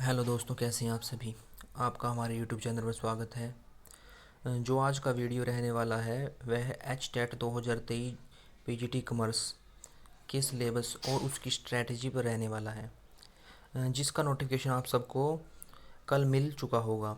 Hello दोस्तों, कैसे हैं आप सभी। आपका हमारे यूट्यूब चैनल पर स्वागत है। जो आज का वीडियो रहने वाला है वह एच टेट 2023 पीजीटी कॉमर्स के सिलेबस और उसकी स्ट्रेटजी पर रहने वाला है, जिसका नोटिफिकेशन आप सबको कल मिल चुका होगा।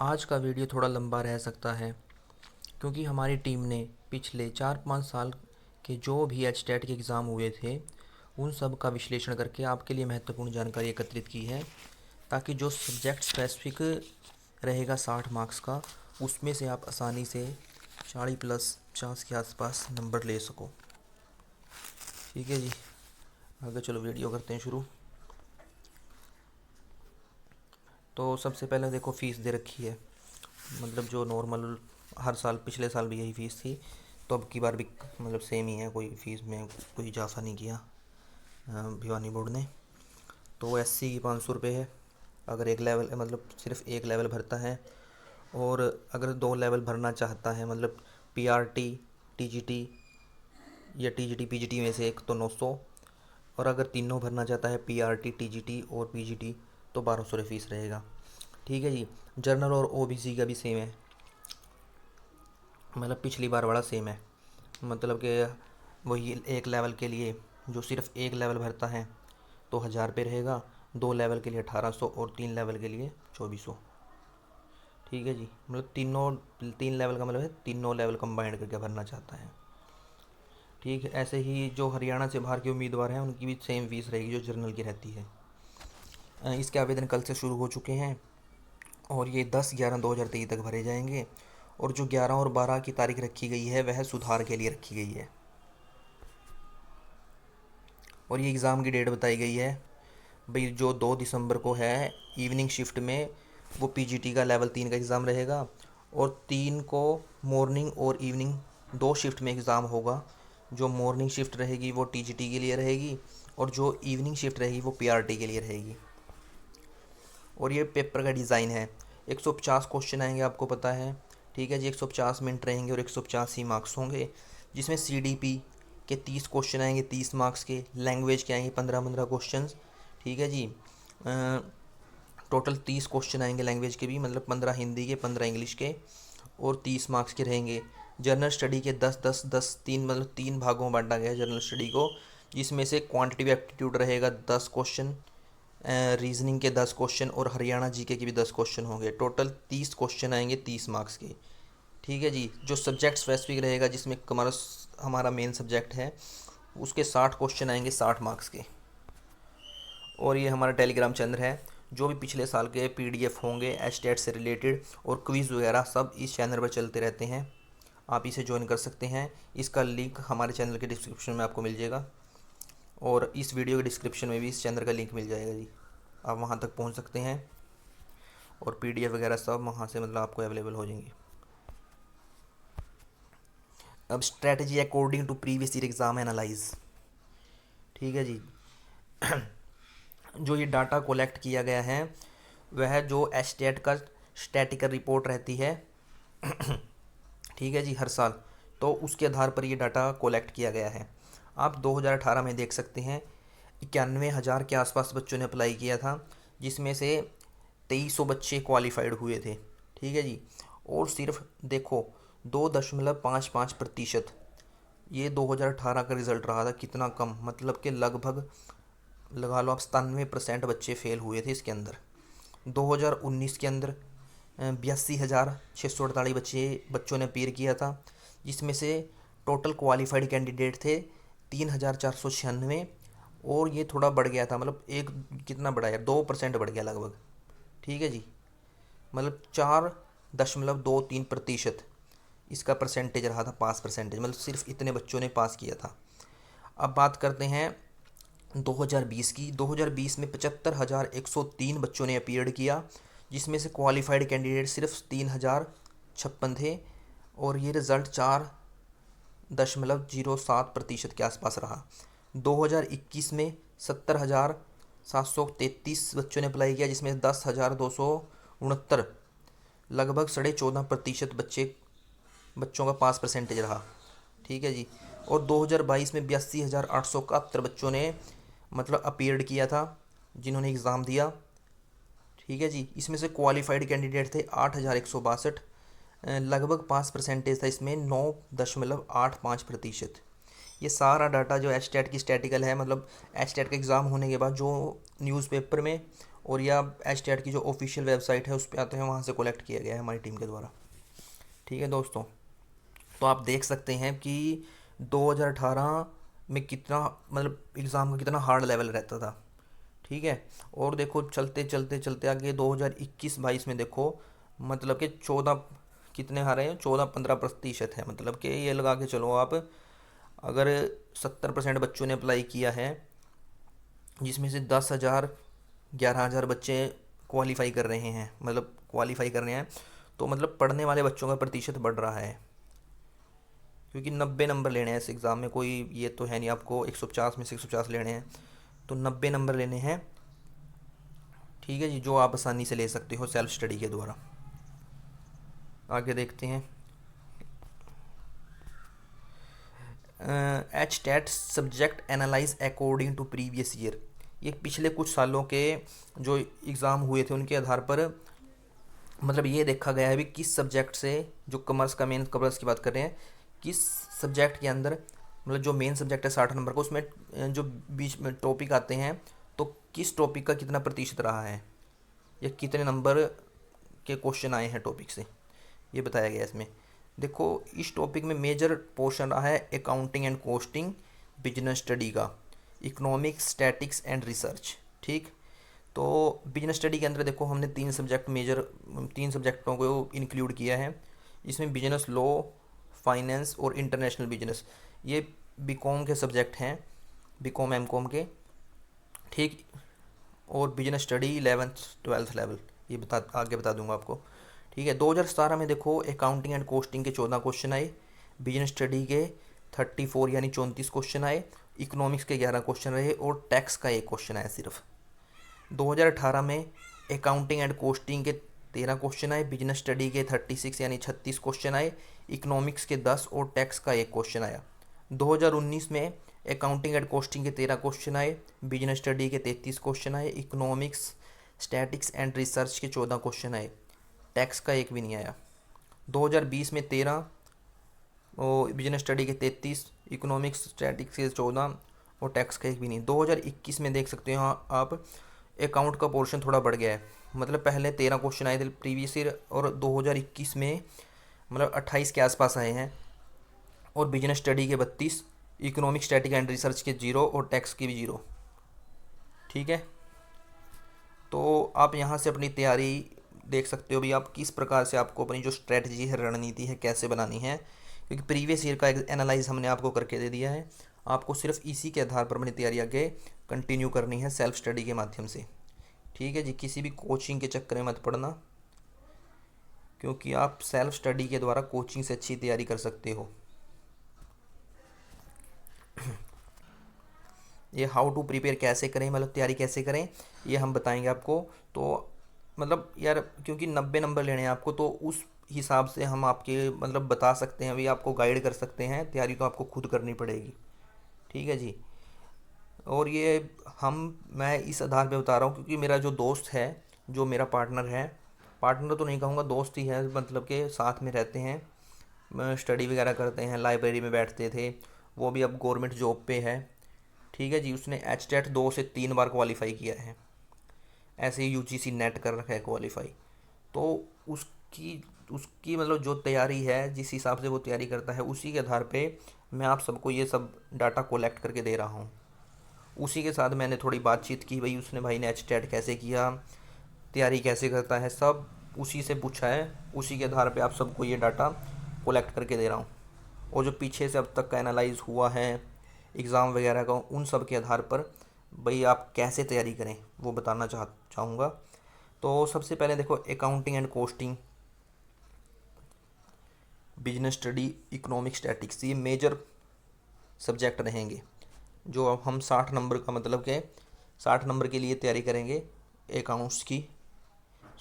आज का वीडियो थोड़ा लंबा रह सकता है क्योंकि हमारी टीम ने पिछले 4-5 साल के जो भी एच टेट के एग्ज़ाम हुए थे उन सब का विश्लेषण करके आपके लिए महत्वपूर्ण जानकारी एकत्रित की है, ताकि जो सब्जेक्ट स्पेसिफिक रहेगा 60 मार्क्स का, उसमें से आप आसानी से 40+50 के आसपास नंबर ले सको। ठीक है जी, आगे चलो वीडियो करते हैं शुरू। तो सबसे पहले देखो फ़ीस दे रखी है, मतलब जो नॉर्मल हर साल, पिछले साल भी यही फ़ीस थी, तो अब की बार भी मतलब सेम ही है, कोई फ़ीस में कोई इजाफा नहीं किया भिवानी बोर्ड ने। तो एससी की 500 रुपये है अगर एक लेवल, मतलब सिर्फ एक लेवल भरता है, और अगर 2 लेवल भरना चाहता है, मतलब पीआरटी टीजीटी या टीजीटी पीजीटी में से एक, तो 900। और अगर तीनों भरना चाहता है पीआरटी टीजीटी और पीजीटी, तो 1200 फीस रहेगा। ठीक है जी। जर्नल और ओबीसी का भी सेम है, मतलब पिछली बार वाला सेम है, मतलब कि वही एक लेवल के लिए जो सिर्फ एक लेवल भरता है तो 1000 रुपये रहेगा, 2 लेवल के लिए 1800 और 3 लेवल के लिए 2400। ठीक है जी, मतलब 3 लेवल का मतलब है तीनों लेवल कंबाइंड करके भरना चाहता है। ठीक है, ऐसे ही जो हरियाणा से बाहर के उम्मीदवार हैं उनकी भी सेम फीस रहेगी जो जर्नल की रहती है। इसके आवेदन कल से शुरू हो चुके हैं और ये 10/11/2023 तक भरे जाएंगे। और जो 11 और 12 की तारीख रखी गई है वह सुधार के लिए रखी गई है। और ये एग्ज़ाम की डेट बताई गई है भाई, जो 2 दिसंबर को है इवनिंग शिफ्ट में, वो पीजीटी का लेवल 3 का एग्ज़ाम रहेगा। और 3 को मॉर्निंग और इवनिंग 2 शिफ्ट में एग्ज़ाम होगा। जो मॉर्निंग शिफ्ट रहेगी वो टीजीटी के लिए रहेगी, और जो इवनिंग शिफ्ट रहेगी वो पीआरटी के लिए रहेगी। और ये पेपर का डिज़ाइन है, 150 क्वेश्चन आएंगे, आपको पता है। ठीक है जी, 150 मिनट रहेंगे और 150 ही मार्क्स होंगे, जिसमें सीडीपी के 30 क्वेश्चन आएंगे 30 मार्क्स के, लैंग्वेज के आएंगे 15-15 क्वेश्चन। ठीक है जी। टोटल 30 क्वेश्चन आएंगे लैंग्वेज के भी, मतलब 15 हिंदी के, 15 इंग्लिश के, और 30 मार्क्स के रहेंगे। जनरल स्टडी के 10-10-10, तीन मतलब 3 भागों में बांटा गया है जनरल स्टडी को, जिसमें से क्वांटिटिव एप्टीट्यूड रहेगा 10 क्वेश्चन, रीजनिंग के 10 क्वेश्चन, और हरियाणा जीके के भी 10 क्वेश्चन होंगे। टोटल 30 क्वेश्चन आएंगे 30 मार्क्स के। ठीक है जी। जो सब्जेक्ट स्पेसिफिक रहेगा, जिसमें कॉमर्स हमारा मेन सब्जेक्ट है, उसके 60 क्वेश्चन आएंगे 60 मार्क्स के। और ये हमारा टेलीग्राम चैनल है, जो भी पिछले साल के पीडीएफ होंगे एच टेट से रिलेटेड और क्विज़ वगैरह सब इस चैनल पर चलते रहते हैं, आप इसे ज्वाइन कर सकते हैं। इसका लिंक हमारे चैनल के डिस्क्रिप्शन में आपको मिल जाएगा, और इस वीडियो के डिस्क्रिप्शन में भी इस चैनल का लिंक मिल जाएगा जी। आप वहाँ तक पहुँच सकते हैं और पीडीएफ वगैरह सब वहाँ से मतलब आपको अवेलेबल हो जाएंगी। अब strategy according to previous year exam analyse. ठीक है जी। जो ये डाटा कलेक्ट किया गया है वह जो एस्टेट का स्टैटिकल रिपोर्ट रहती है, ठीक है जी, हर साल, तो उसके आधार पर ये डाटा कलेक्ट किया गया है। आप 2018 में देख सकते हैं 91,000 के आसपास बच्चों ने अप्लाई किया था, जिसमें से 2300 बच्चे क्वालिफाइड हुए थे। ठीक है जी। और सिर्फ देखो 2.55% ये 2018 का रिज़ल्ट रहा था, कितना कम, मतलब कि लगभग लगा लो आप 97% बच्चे फेल हुए थे इसके अंदर। 2019 के अंदर 82,648 बच्चों ने अपीयर किया था, जिसमें से टोटल क्वालिफाइड कैंडिडेट थे 3,496। और ये थोड़ा बढ़ गया था, मतलब एक कितना बढ़ा है, 2% बढ़ गया लगभग। ठीक है जी, मतलब 4.23% इसका परसेंटेज रहा था, पास परसेंटेज, मतलब सिर्फ इतने बच्चों ने पास किया था। अब बात करते हैं 2020 की। 2020 में 75,103 बच्चों ने अपीयर्ड किया, जिसमें से क्वालिफाइड कैंडिडेट सिर्फ 3,056 थे, और ये रिज़ल्ट 4.07% के आसपास रहा। 2021 में 70,733 बच्चों ने अप्लाई किया, जिसमें 10,269, लगभग 14.5% बच्चों का पास परसेंटेज रहा। ठीक है जी। और 2022 में 82,871 बच्चों ने मतलब अपीयर्ड किया था, जिन्होंने एग्ज़ाम दिया, ठीक है जी। इसमें से क्वालिफाइड कैंडिडेट थे 8,162, लगभग 5% था इसमें, 9.85%। ये सारा डाटा जो एच टेट की स्टैटिकल है, मतलब एच टेट का एग्ज़ाम होने के बाद जो न्यूज़पेपर में और या एच टेट की जो ऑफिशियल वेबसाइट है उस पर आते हैं, वहाँ से कलेक्ट किया गया है हमारी टीम के द्वारा। ठीक है दोस्तों, तो आप देख सकते हैं कि 2018 में कितना, मतलब एग्ज़ाम का कितना हार्ड लेवल रहता था। ठीक है। और देखो चलते चलते चलते आगे 2021-22 में देखो, मतलब कि 14 कितने आ रहे हैं, 14-15% है। मतलब कि ये लगा के चलो आप, अगर 70% बच्चों ने अप्लाई किया है, जिसमें से 10,000 11,000 बच्चे क्वालिफाई कर रहे हैं, मतलब क्वालिफाई कर रहे हैं, तो मतलब पढ़ने वाले बच्चों का प्रतिशत बढ़ रहा है। क्योंकि 90 नंबर लेने हैं इस एग्ज़ाम में, कोई ये तो है नहीं आपको 150 में से 150 लेने हैं, तो 90 नंबर लेने हैं। ठीक है जी, जो आप आसानी से ले सकते हो सेल्फ स्टडी के द्वारा। आगे देखते हैं। H TET subject analyse according to previous year. ये पिछले कुछ सालों के जो एग्ज़ाम हुए थे उनके आधार पर, मतलब ये देखा गया है भी किस सब्जेक्ट से, जो कॉमर्स का, मेन कॉमर्स की बात कर रहे हैं, किस सब्जेक्ट के अंदर, मतलब जो मेन सब्जेक्ट है 60 नंबर का, उसमें जो बीच में टॉपिक आते हैं, तो किस टॉपिक का कितना प्रतिशत रहा है, या कितने नंबर के क्वेश्चन आए हैं टॉपिक से, ये बताया गया है इसमें। देखो इस टॉपिक में मेजर पोर्शन रहा है accounting and costing, business study का, इकोनॉमिक्स, स्टैटिक्स एंड रिसर्च। ठीक। तो बिजनेस स्टडी के अंदर देखो हमने 3 सब्जेक्ट मेजर, 3 सब्जेक्टों को इंक्लूड किया है। इसमें बिजनेस लॉ, फाइनेंस और इंटरनेशनल बिजनेस, ये बीकॉम के सब्जेक्ट हैं, बीकॉम एम कॉम के। ठीक। और बिजनेस स्टडी 11th-12th लेवल, ये आगे बता दूंगा आपको। ठीक है। 2017 में देखो अकाउंटिंग एंड कॉस्टिंग के 14 क्वेश्चन आए, बिजनेस स्टडी के 34 यानी 34 क्वेश्चन आए, इकोनॉमिक्स के 11 क्वेश्चन रहे, और टैक्स का 1 क्वेश्चन आया सिर्फ। 2018 में अकाउंटिंग एंड कॉस्टिंग के 13 क्वेश्चन आए, बिजनेस स्टडी के 36 यानी 36 क्वेश्चन आए, इकोनॉमिक्स के 10 और टैक्स का 1 क्वेश्चन आया। 2019 में अकाउंटिंग एंड कॉस्टिंग के 13 क्वेश्चन आए, बिजनेस स्टडी के 33 क्वेश्चन आए, इकोनॉमिक्स, स्टैटिक्स एंड रिसर्च के 14 क्वेश्चन आए, टैक्स का 1 भी नहीं आया। 2020 में 13 और बिजनेस स्टडी के 33, इकोनॉमिक्स स्टैटिक्स के 14 और टैक्स का 1 भी नहीं। 2021 में देख सकते हो आप, अकाउंट का पोर्शन थोड़ा बढ़ गया है। मतलब पहले 13 क्वेश्चन आए थे प्रीवियस ईयर, और 2021 में मतलब 28 के आसपास आए हैं, और बिजनेस स्टडी के 32, इकोनॉमिक, स्टैटिक एंड रिसर्च के 0 और टैक्स के भी 0। ठीक है। तो आप यहाँ से अपनी तैयारी देख सकते हो भी, आप किस प्रकार से आपको अपनी जो स्ट्रेटजी है, रणनीति है, कैसे बनानी है। क्योंकि प्रीवियस ईयर का एनालाइज हमने आपको करके दे दिया है, आपको सिर्फ इसी के आधार पर अपनी तैयारी आगे कंटिन्यू करनी है सेल्फ स्टडी के माध्यम से। ठीक है जी। किसी भी कोचिंग के चक्कर में मत पड़ना, क्योंकि आप सेल्फ स्टडी के द्वारा कोचिंग से अच्छी तैयारी कर सकते हो। ये हाउ टू प्रिपेयर कैसे करें, मतलब तैयारी कैसे करें, ये हम बताएंगे आपको। तो मतलब यार, क्योंकि 90 नंबर लेने हैं आपको, तो उस हिसाब से हम आपके मतलब बता सकते हैं, अभी आपको गाइड कर सकते हैं, तैयारी तो आपको खुद करनी पड़ेगी। ठीक है जी। और ये मैं इस आधार पे बता रहा हूँ, क्योंकि मेरा जो दोस्त है, जो मेरा पार्टनर है, पार्टनर तो नहीं कहूँगा, दोस्त ही है, मतलब के साथ में रहते हैं, स्टडी वगैरह करते हैं, लाइब्रेरी में बैठते थे, वो भी अब गवर्नमेंट जॉब पे है। ठीक है जी। उसने एच टेट 2 से 3 बार क्वालिफाई किया है, ऐसे ही यूजीसी नेट कर रखा है क्वालिफाई। तो उसकी उसकी मतलब जो तैयारी है, जिस हिसाब से वो तैयारी करता है, उसी के आधार पे मैं आप सबको ये सब डाटा कलेक्ट करके दे रहा हूँ। उसी के साथ मैंने थोड़ी बातचीत की, भाई ने एच टेट कैसे किया, तैयारी कैसे करता है, सब उसी से पूछा है। उसी के आधार पे आप सबको ये डाटा कलेक्ट करके दे रहा हूँ। और जो पीछे से अब तक का एनालाइज हुआ है एग्ज़ाम वगैरह का, उन सब के आधार पर भाई आप कैसे तैयारी करें वो बताना चाहूँगा। तो सबसे पहले देखो accounting and costing, business study, economic, statics, ये मेजर सब्जेक्ट रहेंगे। जो अब हम 60 नंबर का, मतलब के 60 नंबर के लिए तैयारी करेंगे, अकाउंट्स की,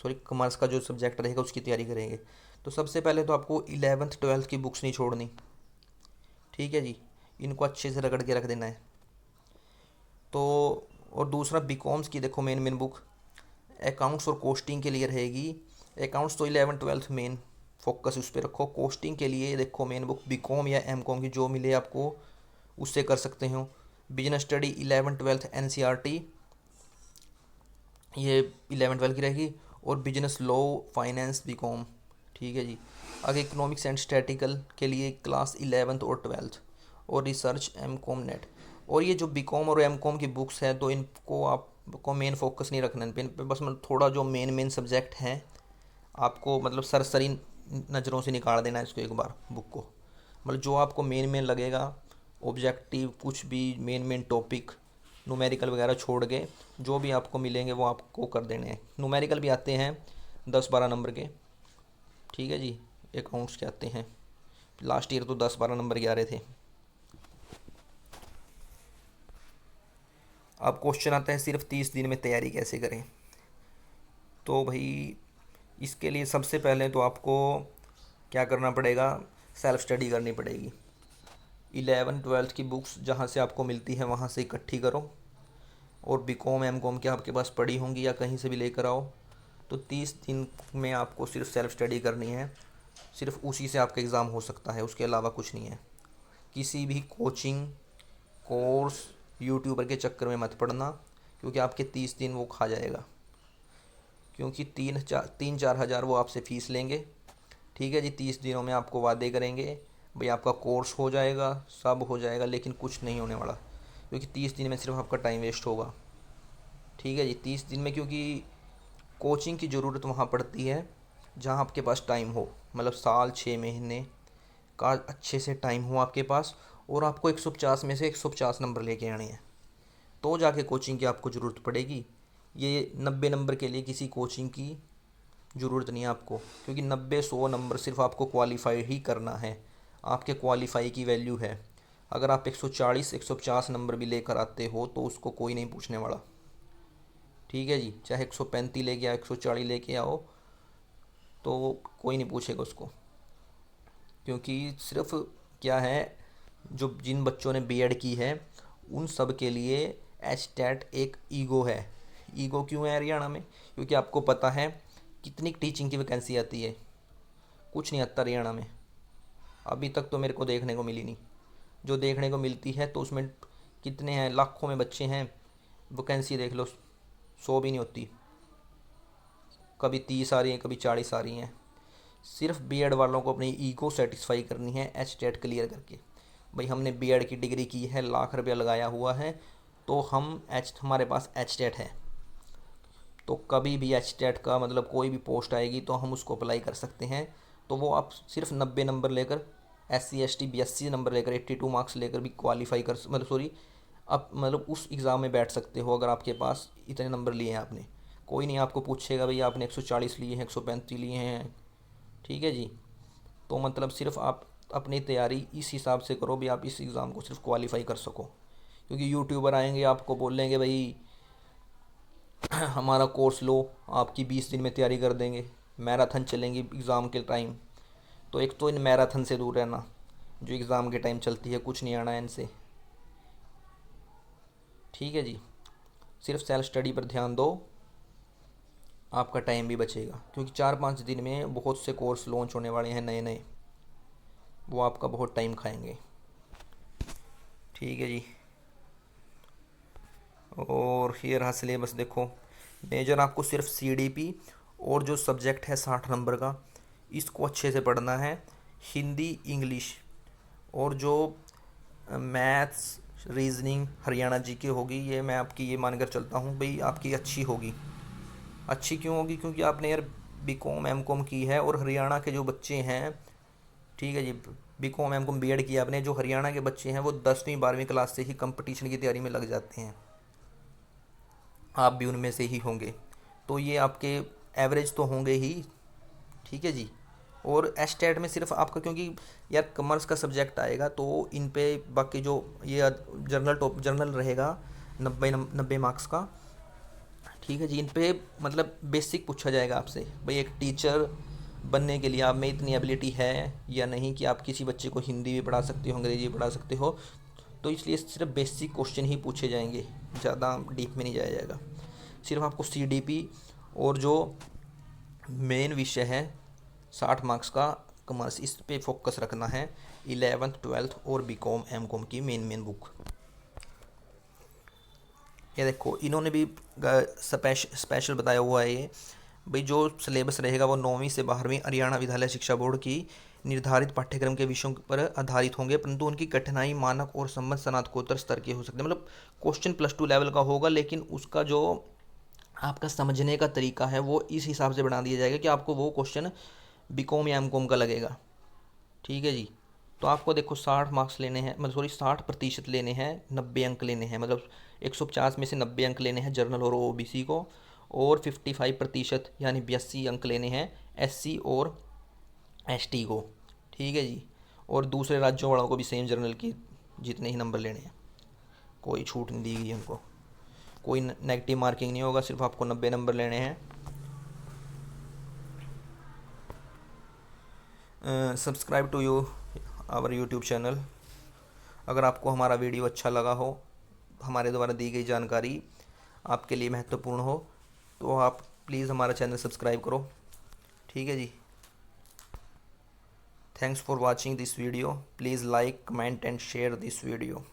सॉरी कॉमर्स का जो सब्जेक्ट रहेगा उसकी तैयारी करेंगे। तो सबसे पहले तो आपको 11th-12th की बुक्स नहीं छोड़नी। ठीक है जी। इनको अच्छे से रगड़ के रख देना है। तो और दूसरा बीकॉम्स की देखो मेन मेन बुक, अकाउंट्स और कोस्टिंग के लिए रहेगी। अकाउंट्स तो 11th-12th मेन फोकस उस पर रखो। कोस्टिंग के लिए देखो मेन बुक बीकॉम या एमकॉम की जो मिले आपको उससे कर सकते हो। बिजनेस स्टडी 11th-12th एनसीईआरटी ये 11th-12th की रहेगी। और बिजनेस लॉ फाइनेंस बीकॉम, ठीक है जी। आगे इकोनॉमिक्स एंड स्टैटिकल के लिए क्लास 11th और 12th। और रिसर्च एमकॉम नेट। और ये जो बीकॉम और एमकॉम की बुक्स है तो इनको आपको मेन फोकस नहीं रखना इन पे, बस मतलब थोड़ा जो मेन सब्जेक्ट हैं आपको मतलब सरसरी नज़रों से निकाल देना है इसको एक बार बुक को। मतलब जो आपको मेन लगेगा ऑब्जेक्टिव, कुछ भी मेन टॉपिक न्यूमेरिकल वगैरह छोड़ के जो भी आपको मिलेंगे वो आपको कर देने हैं। न्यूमेरिकल भी आते हैं 10-12 नंबर के, ठीक है जी। अकाउंट्स के आते हैं, लास्ट ईयर तो 10-12 नंबर के आ रहे थे। अब क्वेश्चन आता है सिर्फ 30 दिन में तैयारी कैसे करें। तो भाई इसके लिए सबसे पहले तो आपको क्या करना पड़ेगा, सेल्फ स्टडी करनी पड़ेगी। 11th-12th की बुक्स जहाँ से आपको मिलती है वहाँ से इकट्ठी करो। और बीकॉम एमकॉम के आपके पास पड़ी होंगी या कहीं से भी लेकर आओ। तो 30 दिन में आपको सिर्फ सेल्फ स्टडी करनी है। सिर्फ उसी से आपका एग्ज़ाम हो सकता है, उसके अलावा कुछ नहीं है। किसी भी कोचिंग कोर्स यूट्यूबर के चक्कर में मत पड़ना, क्योंकि आपके 30 दिन वो खा जाएगा। क्योंकि 3-4 हज़ार वो आपसे फ़ीस लेंगे, ठीक है जी। 30 दिनों में आपको वादे करेंगे भाई आपका कोर्स हो जाएगा, सब हो जाएगा, लेकिन कुछ नहीं होने वाला। क्योंकि 30 दिन में सिर्फ आपका टाइम वेस्ट होगा, ठीक है जी। 30 दिन में क्योंकि कोचिंग की ज़रूरत वहाँ पड़ती है जहाँ आपके पास टाइम हो, मतलब साल 6 महीने का अच्छे से टाइम हो आपके पास। और आपको 150 में से 150 नंबर लेके आने हैं, तो जाके कोचिंग की आपको ज़रूरत पड़ेगी। ये 90 नंबर के लिए किसी कोचिंग की ज़रूरत नहीं है आपको, क्योंकि 90-100 नंबर सिर्फ आपको क्वालिफाई ही करना है। आपके क्वालिफाई की वैल्यू है। अगर आप 140-150 नंबर भी लेकर आते हो तो उसको कोई नहीं पूछने वाला, ठीक है जी। चाहे 135 लेके आओ, 140 लेके आओ, तो कोई नहीं पूछेगा उसको। क्योंकि सिर्फ क्या है, जो जिन बच्चों ने बीएड की है उन सब के लिए एचटेट एक ईगो है। ईगो क्यों है हरियाणा में? क्योंकि आपको पता है कितनी टीचिंग की वैकेंसी आती है। कुछ नहीं आता हरियाणा में, अभी तक तो मेरे को देखने को मिली नहीं। जो देखने को मिलती है तो उसमें कितने हैं, लाखों में बच्चे हैं, वैकेंसी देख लो 100 भी नहीं होती। कभी 30 आ रही हैं, कभी 40 आ रही हैं। सिर्फ बीएड वालों को अपनी ईगो सेटिस्फाई करनी है एचटेट क्लियर करके। भाई हमने बीएड की डिग्री की है, लाख रुपया लगाया हुआ है, तो हमारे पास एचटेट है। तो कभी भी एचटेट का मतलब कोई भी पोस्ट आएगी तो हम उसको अप्लाई कर सकते हैं। तो वो आप सिर्फ 90 नंबर लेकर, SC ST BSc नंबर लेकर, 82 मार्क्स लेकर भी क्वालिफाई कर मतलब सॉरी आप मतलब उस एग्ज़ाम में बैठ सकते हो अगर आपके पास इतने नंबर लिए हैं आपने। कोई नहीं आपको पूछेगा भाई आपने 140 लिए हैं, 135 लिए हैं, ठीक है जी। तो मतलब सिर्फ आप अपनी तैयारी इस हिसाब से करो भी आप इस एग्ज़ाम को सिर्फ क्वालिफाई कर सको। क्योंकि यूट्यूबर आएंगे आपको बोलेंगे भाई हमारा कोर्स लो, आपकी 20 दिन में तैयारी कर देंगे, मैराथन चलेंगी एग्ज़ाम के टाइम। तो एक तो इन मैराथन से दूर रहना जो एग्ज़ाम के टाइम चलती है, कुछ नहीं आना है इनसे, ठीक है जी। सिर्फ सेल्फ स्टडी पर ध्यान दो, आपका टाइम भी बचेगा। क्योंकि 4-5 दिन में बहुत से कोर्स लॉन्च होने वाले हैं नए नए, वो आपका बहुत टाइम खाएंगे, ठीक है जी। और ये रहा सिलेबस देखो। मेजर आपको सिर्फ CDP और जो सब्जेक्ट है 60 नंबर का, इसको अच्छे से पढ़ना है। हिंदी इंग्लिश और जो मैथ्स रीजनिंग हरियाणा जीके होगी, ये मैं आपकी ये मानकर चलता हूँ भाई आपकी अच्छी होगी। अच्छी क्यों होगी? क्योंकि आपने यार बीकॉम एमकॉम की है। और हरियाणा के जो बच्चे हैं, ठीक है जी, बीकॉम एमकॉम बीएड किया आपने, जो हरियाणा के बच्चे हैं वो 10वीं 12वीं क्लास से ही कंपटीशन की तैयारी में लग जाते हैं। आप भी उनमें से ही होंगे, तो ये आपके एवरेज तो होंगे ही, ठीक है जी। और एस्टेट में सिर्फ आपका, क्योंकि यार कॉमर्स का सब्जेक्ट आएगा तो इन पे बाकी जो ये जर्नल रहेगा 90 मार्क्स का, ठीक है जी। इन पे मतलब बेसिक पूछा जाएगा आपसे भाई एक टीचर बनने के लिए आप में इतनी एबिलिटी है या नहीं, कि आप किसी बच्चे को हिंदी भी पढ़ा सकते हो, अंग्रेजी भी पढ़ा सकते हो। तो इसलिए सिर्फ बेसिक क्वेश्चन ही पूछे जाएंगे, ज़्यादा डीप में नहीं जाया जाएगा। सिर्फ आपको CDP और जो मेन विषय है 60 मार्क्स का कॉमर्स, इस पे फोकस रखना है। 11th 12th और बीकॉम एमकॉम की मेन बुक। ये देखो इन्होंने भी स्पेशल बताया हुआ है ये, भाई जो सिलेबस रहेगा वो 9वीं से 12वीं हरियाणा विद्यालय शिक्षा बोर्ड की निर्धारित पाठ्यक्रम के विषयों पर आधारित होंगे, परंतु उनकी कठिनाई मानक और संबंध स्नातकोत्तर स्तर के हो सकते हैं। मतलब क्वेश्चन +2 लेवल का होगा, लेकिन उसका जो आपका समझने का तरीका है वो इस हिसाब से बना दिया जाएगा कि आपको वो क्वेश्चन बीकॉम या एमकॉम का लगेगा। ठीक है जी। तो आपको देखो 60 मार्क्स लेने हैं, मतलब सॉरी 60% लेने हैं, 90 अंक लेने हैं, मतलब 150 में से 90 अंक लेने हैं जनरल और ओबीसी को, और 55% यानी 82 अंक लेने हैं एससी और एसटी को। ठीक है जी। और दूसरे राज्यों वालों को भी सेम जनरल की जितने ही नंबर लेने हैं, कोई छूट नहीं दी गई है उनको, कोई नेगेटिव मार्किंग नहीं होगा, सिर्फ आपको 90 नंबर लेने हैं। Subscribe to you our YouTube channel. अगर आपको हमारा वीडियो अच्छा लगा हो, हमारे द्वारा दी गई जानकारी आपके लिए महत्वपूर्ण हो, तो आप प्लीज़ हमारा चैनल सब्सक्राइब करो। ठीक है जी। Thanks for watching this video. Please like, comment and share this video.